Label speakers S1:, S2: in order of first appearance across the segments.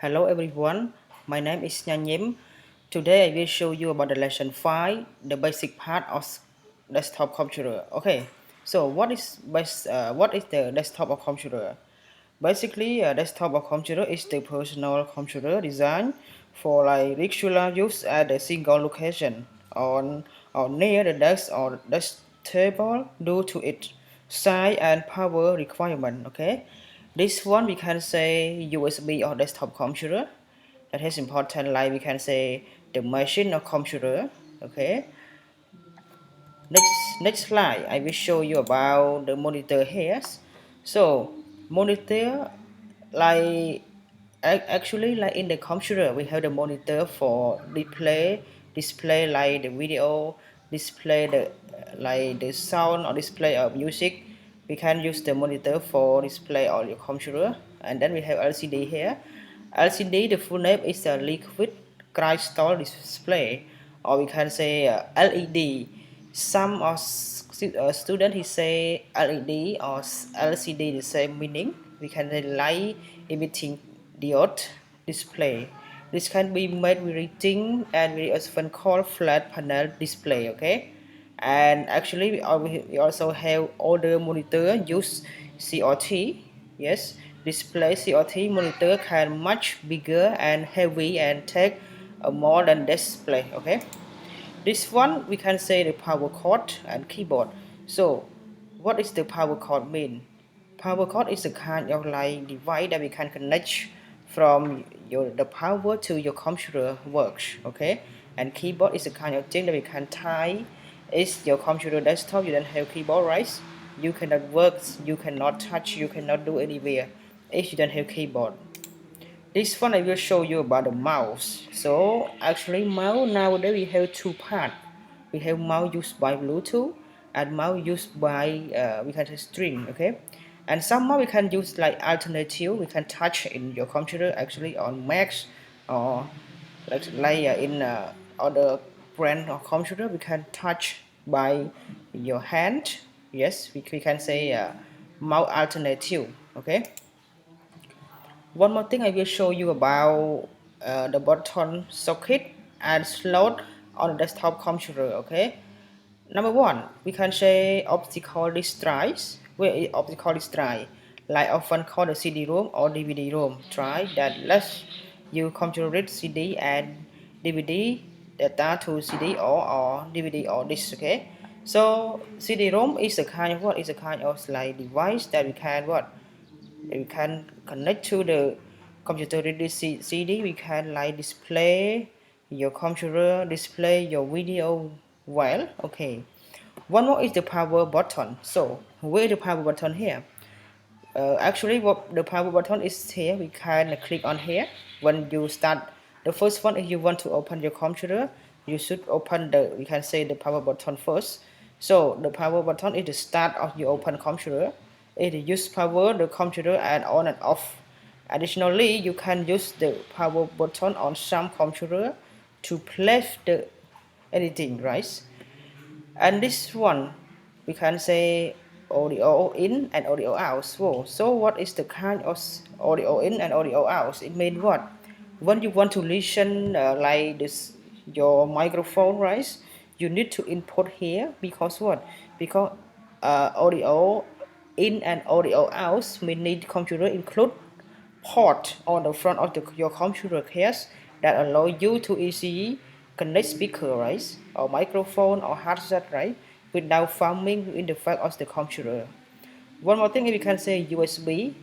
S1: Hello everyone, my name is Nyanyim. Today I will show you about the lesson 5, the basic part of desktop computer. Okay, so what is the desktop or computer? Basically, a desktop or computer is the personal computer designed for like regular use at a single location on or near the desk or desk table due to its size and power requirement. Okay, this one we can say USB or desktop computer. That is important. Like we can say the machine or computer. Okay. Next slide, I will show you about the monitor here. So monitor, like actually like in the computer we have the monitor for display like the video, display the like the sound or display of music. We can use the monitor for display on your computer. And then we have LCD here. LCD, the full name is a liquid crystal display, or we can say LED. Some of student he say LED or LCD the same meaning. We can say light emitting diode display. This can be made very thin and very often called flat panel display. Okay, and actually we also have older monitor use CRT. Yes, display CRT monitor can much bigger and heavy and take more than display. Okay, this one we can say the power cord and keyboard. So what is the power cord mean? Power cord is a kind of like device that we can connect from the power to your computer works. Okay, and keyboard is a kind of thing that we can tie. Is your computer desktop, you don't have keyboard, right? You cannot work, you cannot touch, you cannot do anywhere if you don't have keyboard. This one I will show you about the mouse. So actually mouse nowadays we have two parts. We have mouse used by Bluetooth and mouse used by we can say string. Okay, and some mouse we can use like alternative. We can touch in your computer actually on Macs or like in other brand or computer we can touch by your hand. Yes, we can say mouse alternative. Okay. One more thing I will show you about the button socket and slot on the desktop computer. Okay. Number one, we can say optical disk drives. Where is optical disk drive? Like often called the CD-ROM or DVD-ROM drive that lets you computer read CD and DVD data to CD or DVD or disk. Okay. So CD-ROM is a kind of what? Is a kind of like device that we can what? We can connect to the computer read this CD. We can like display your computer, display your video. Well, okay. One more is the power button. So where the power button here? Actually what the power button is here. We can click on here when you start. The first one, if you want to open your computer, you should open the, we can say the power button first. So the power button is the start of your open computer. It use power the computer and on and off. Additionally, you can use the power button on some computer to play the anything, right? And this one we can say audio in and audio out. So what is the kind of audio in and audio out? It means what? When you want to listen like this your microphone, right? You need to input here because what? Because audio in and audio out mean need computer include port on the front of your computer case that allow you to easily connect speaker, right, or microphone or headset, right, without farming in the fact of the computer. One more thing, we can say USB.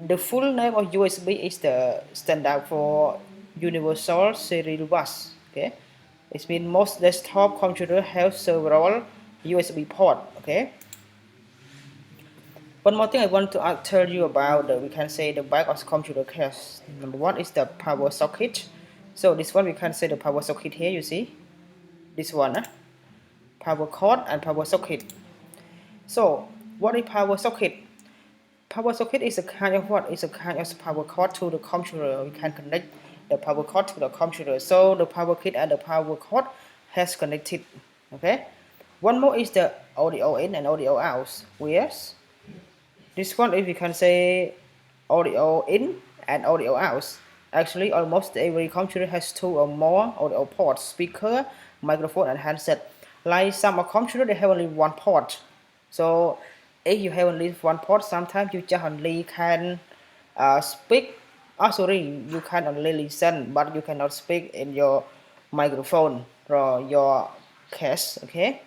S1: The full name of USB is the standard for Universal Serial Bus. Okay, it means most desktop computer have several USB port. Okay. One more thing I want to tell you about we can say the back of the computer case. Number one is the power socket. So this one we can say the power socket here. You see this one, power cord and power socket. So what is power socket? Power socket is a kind of what? Is a kind of power cord to the computer. We can connect the power cord to the computer. So the power kit and the power cord has connected. Okay. One more is the audio in and audio out. Yes. This one, if we can say audio in and audio out. Actually, almost every computer has two or more or ports: speaker, microphone, and handset. Like some of computer, they have only one port. So if you have only one port, sometimes you just only can speak. Oh, sorry, you can only listen, but you cannot speak in your microphone or your case. Okay.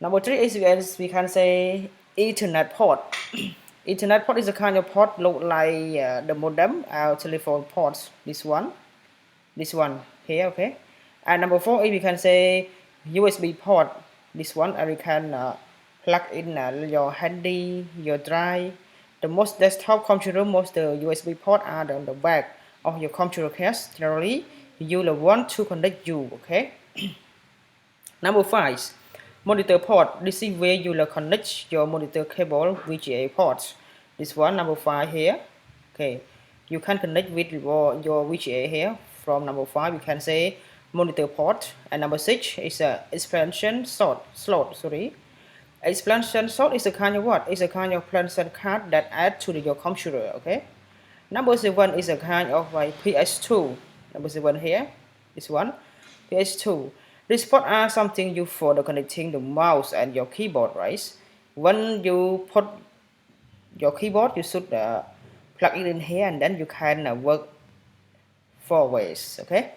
S1: Number three is we can say Ethernet port. Ethernet port is a kind of port look like the modem, our telephone ports. This one here, okay. And number four is we can say USB port. This one, and we can plug in your handy, your drive. The most desktop computer, most the USB port are on the back of your computer case. Generally, you will want to connect you, okay. Number five, monitor port. This is where you will connect your monitor cable VGA ports. This one, number five here. Okay, you can connect with your VGA here. From number five, you can say monitor port. And number six is a expansion slot. Sorry, expansion slot is a kind of what? It's a kind of expansion card that add to your computer. Okay. Number seven is a kind of like PS2. Number seven here. This one, PS2. These ports are something used for the connecting the mouse and your keyboard, right? When you put your keyboard, you should plug it in here, and then you can work four ways. Okay.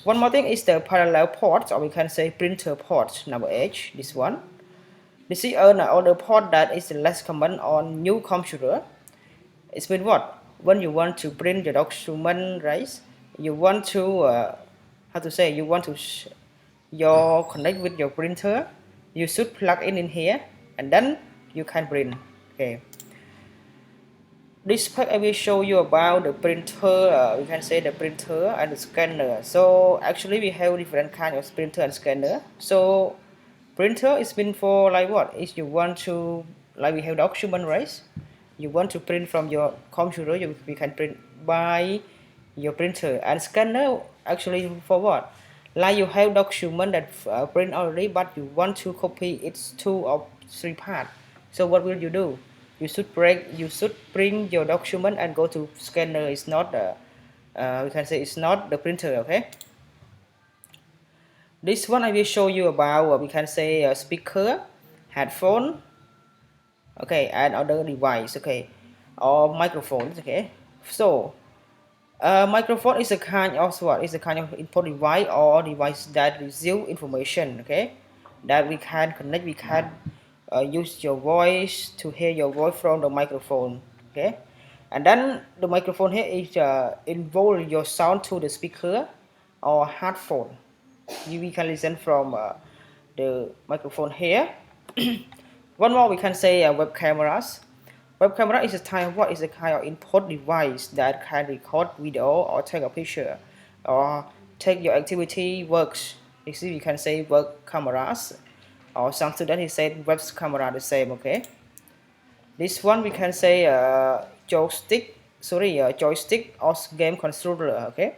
S1: One more thing is the parallel port, or we can say printer port. Number eight. This one. This is another port that is less common on new computer. It means what? When you want to print the document, right? You want to how to say? You want to your connect with your printer. You should plug in here, and then you can print. Okay. This part I will show you about the printer. We can say the printer and the scanner. So actually we have different kind of printer and scanner. So printer is meant for like what? If you want to, like we have document, right? You want to print from your computer, we can print by your printer. And scanner actually for what? Like you have document that print already, but you want to copy its two or three parts. So what will you do? You should print your document and go to scanner. It's not we can say it's not the printer. Okay. This one I will show you about we can say speaker, headphone, okay, and other device, okay, or microphones, okay. So microphone is a kind of what? Is a kind of input device or device that receive information, okay, that we can connect. We can use your voice to hear your voice from the microphone, okay. And then the microphone here is involve your sound to the speaker or headphone. We can listen from the microphone here. One more we can say web cameras. Web camera is a type what is a kind of input device that can record video or take a picture or take your activity works. You see, we can say web cameras, or some student he said web camera the same. Okay. This one we can say joystick. Sorry, joystick or game controller. Okay.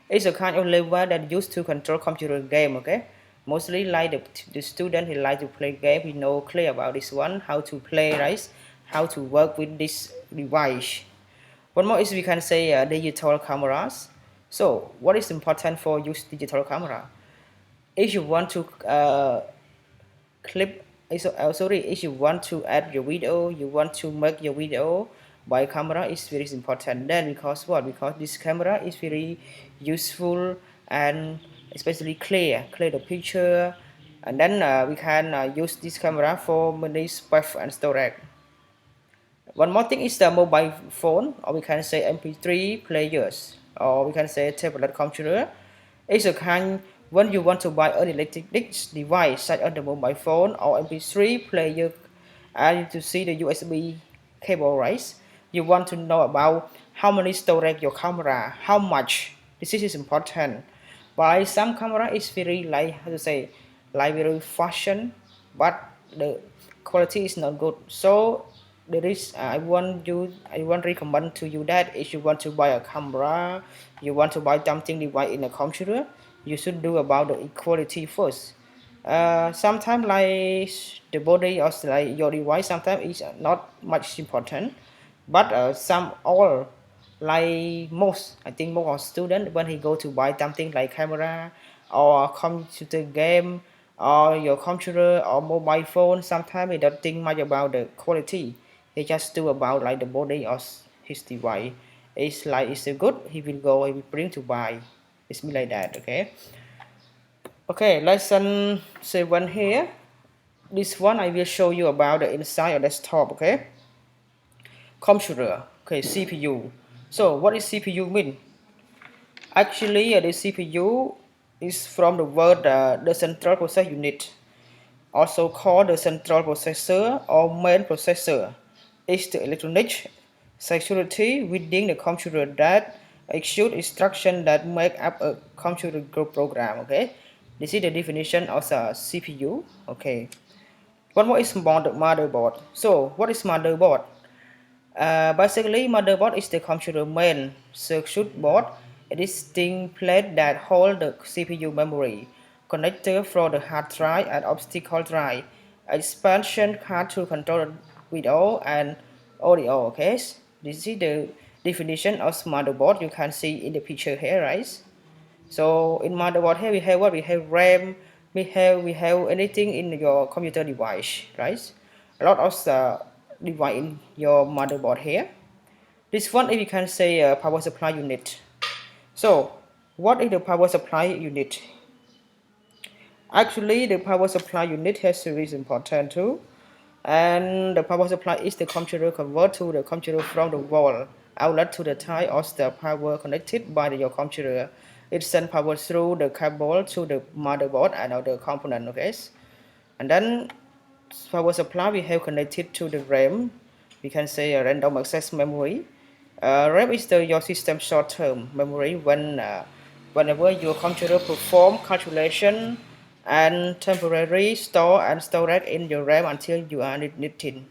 S1: It's a kind of lever that used to control computer game. Okay. Mostly like the student he like to play game. He know clear about this one, how to play, right? How to work with this device. One more is we can say digital cameras. So what is important for use digital camera? If you want to clip, sorry, if you want to add your video, you want to make your video by camera is very important. Then because what? Because this camera is very useful and especially clear the picture, and then we can use this camera for many space and storage. One more thing is the mobile phone, or we can say MP3 players, or we can say tablet computer. It's a kind when you want to buy an electronic device such as the mobile phone or MP3 player, and to see the USB cable, right? You want to know about how many storage your camera, how much. This is important. By some camera is very like how to say, like very fashion, but the quality is not good. So there is I want recommend to you that if you want to buy a camera, you want to buy something device in a computer, you should do about the equality first. Sometimes like the body or like your device sometimes is not much important, but some all like most, I think most of students when he go to buy something like camera or computer game or your computer or mobile phone, sometimes he don't think much about the quality. He just do about like the body of his device. It's like it's a good, he will go, he will bring to buy. It's me like that, okay? Okay, lesson 7 here. This one I will show you about the inside of desktop, okay? Computer, okay, CPU. So what is CPU mean? Actually, the CPU is from the word the central process unit, also called the central processor or main processor. It's the electronic circuitry within the computer that execute instructions that make up a computer program. Okay, this is the definition of the CPU. Okay, one more is motherboard. So, what is motherboard? Basically, motherboard is the computer main circuit board. It is thin plate that hold the CPU memory, connector for the hard drive and optical drive, expansion card to control the video and audio. Okay, this is the definition of motherboard. You can see in the picture here, right? So in motherboard here we have what? We have RAM, we have anything in your computer device, right? A lot of the device in your motherboard here. This one if you can say a power supply unit. So what is the power supply unit? Actually the power supply unit has is important too. And the power supply is the computer convert to the computer from the wall outlet to the type of the power connected by your computer. It sends power through the cable to the motherboard and other component. Okay, and then power supply we have connected to the RAM. We can say a random access memory. RAM is your system short-term memory whenever your computer perform calculation and temporarily store and storage in your RAM until you are needing.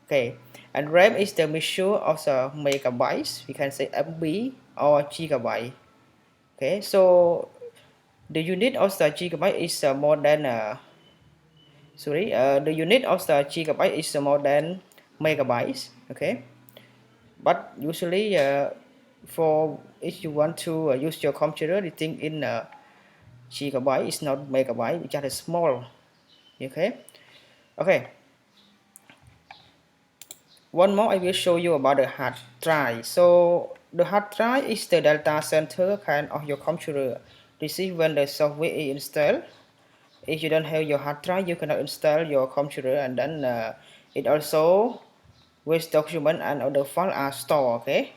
S1: Okay, and RAM is the measure of the megabytes. We can say MB or gigabyte. Okay, so the unit of the gigabyte is more than the unit of the gigabyte is more than megabytes. Okay, but usually for if you want to use your computer, the thing in gigabyte is not megabyte, it's just small. Okay, one more I will show you about the hard drive. So the hard drive is the data center kind of your computer. This is when the software is installed. If you don't have your hard drive, you cannot install your computer, and then it also with document and other file are stored. Okay,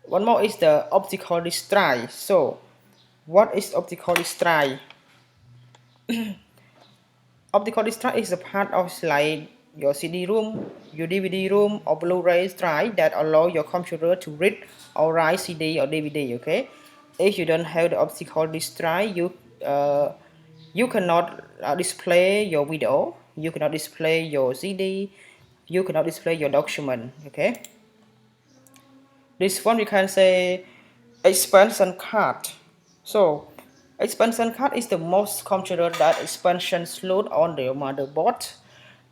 S1: one more is the optical disk drive. So what is optical disk drive? Optical disk drive is a part of like your CD room, your DVD room, or Blu-ray drive that allow your computer to read or write CD or DVD. Okay, if you don't have the optical disk drive, you cannot display your video, you cannot display your CD, you cannot display your document. Okay, this one we can say expansion card. So expansion card is the most computer that expansion slot on the motherboard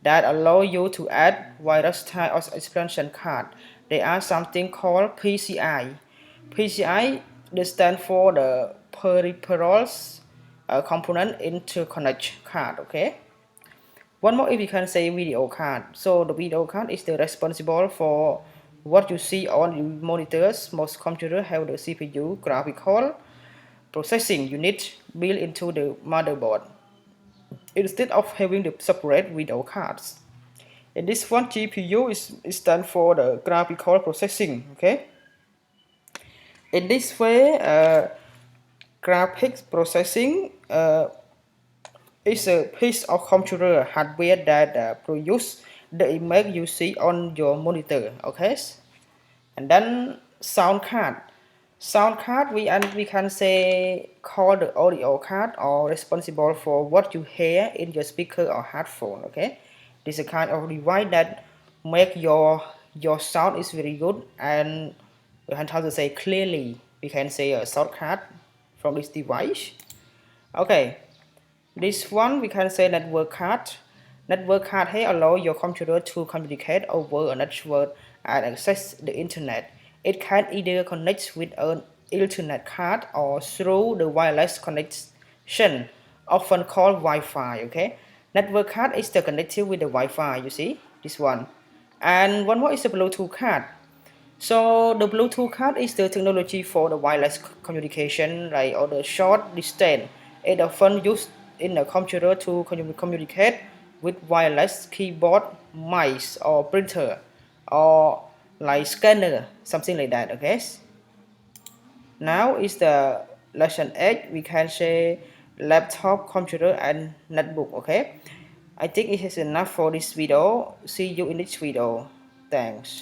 S1: that allow you to add various type of expansion card. They are something called PCI. PCI they stand for the peripherals component interconnect card. Okay. One more if you can say video card. So the video card is the responsible for what you see on the monitors. Most computers have the CPU graphical processing unit built into the motherboard instead of having the separate video cards. In this one, GPU is stand for the graphical processing. Okay. In this way, graphics processing is a piece of computer hardware that produce the image you see on your monitor. Okay, and then sound card. Sound card we can say called the audio card or responsible for what you hear in your speaker or headphone. Okay, this is a kind of device that make your sound is very good and we can how to say clearly. We can say a sound card from this device. Okay, this one we can say network card. Network card here allow your computer to communicate over a network and access the internet. It can either connect with an Ethernet card or through the wireless connection, often called Wi-Fi. Okay, network card is the connected with the Wi-Fi. You see this one, and one more is the Bluetooth card. So the Bluetooth card is the technology for the wireless communication, like or the short distance. It often used in a computer to communicate with wireless keyboard, mice, or printer, or like scanner, something like that. Okay. Now is the lesson 8. We can say laptop, computer, and notebook. Okay. I think it is enough for this video. See you in next video. Thanks.